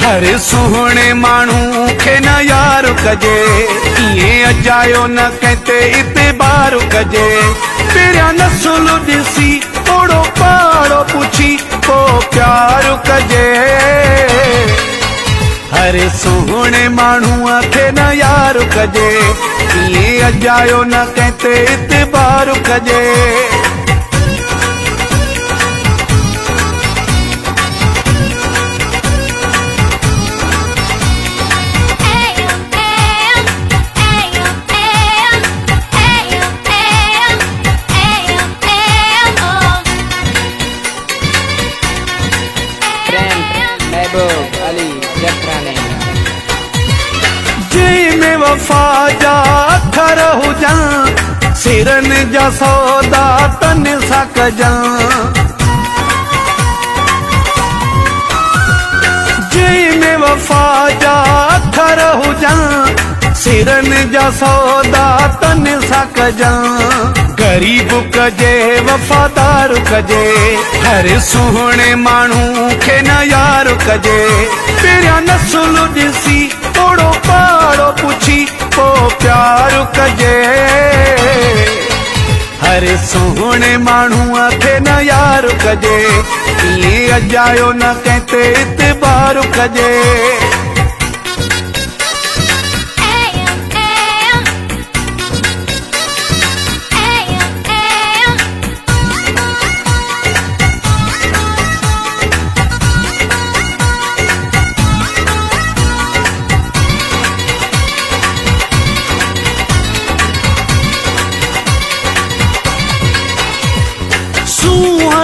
हरे सुहणे मानू खे न यार कजे, ये अजायो न कहते इतबार कजे। तेरा नस्ल दिसी ओड़ो पाड़ो पुछी को प्यार कजे। हरे सुहणे मानू खे न यार कजे, ये अजायो न कहते इतबार कजे। में वफा जा अखर हुजन, सिरन जा सौदा तन सा कजन। में वफा जा अखर हुजन, सिरन जा सौदा तन सा कजन। गरीब कजे वफादार कजे, हर सुहणे मानू खे न यार कजे। तेरा नस्ल दिसी ओड़ो पाड़ो पुछी को प्यार कजे। हरे सुहणे मानू खे न यार कजे, ये अजायो न कहते इतबार कजे।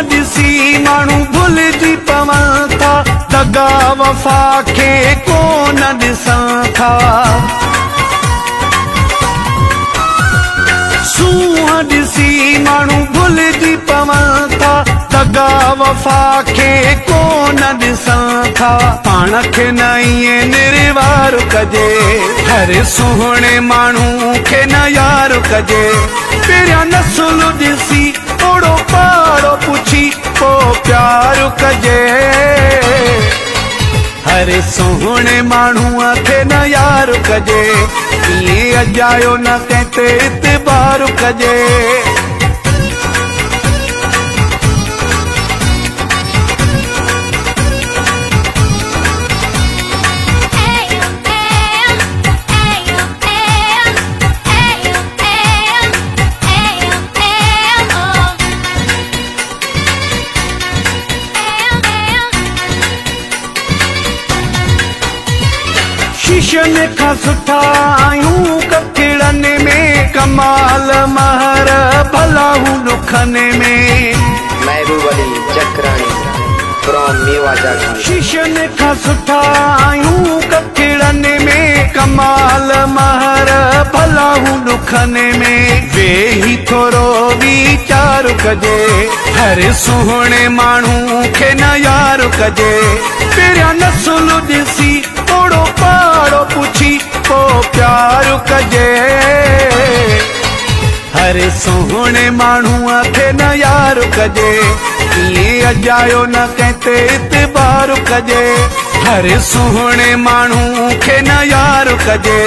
दिसी मानू भूल जी पवां था, दगा वफा के को न दिसा था। सूहा दिसी मानू भूल जी पवां था, दगा वफा के को न दिसा था। पाण खे न इए निर्वार कजे, हर सुहणे मानू खे न यार कजे। तेरा नस्ल दिसी ओड़ो पाड़ो पुछी को प्यार कजे। हरे सुहणे मानू खे न यार कजे, ये अजायो न कहते इतबार कजे। शीशन खां सुठा आयूं ककिड़न में, कमाल महर भला हूं दुखन में। महबूब अली चक्राणी फ्रॉम मेवा जागी। शीशन खां सुठा आयूं ककिड़न में, कमाल महर भला हूं दुखन में। वेही थोरो वीचार कजे, हर सुहणे मानू खे न यार कजे। तेरा नस्ल दिसी ओड़ो पाड़ो पुछी को प्यार कजे। हरे सुहणे मानू खे न यार कजे, ये अजायो न कहते इतबार कजे। हरे सुहणे मानू खे न यार कजे।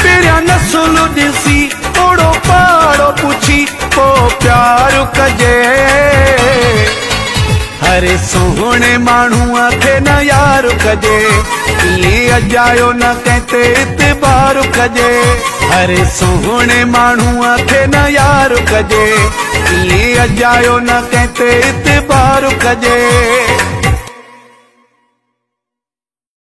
तेरा नस्ल दिसी ओड़ो पाड़ो पुछी को प्यार कजे। हरे सुहणे मानू खे न यार कजे, ये अजायो न कहते इतबार कजे। हरे सुहणे मानू खे न यार कजे, ये अजायो न कहते इतबार कजे।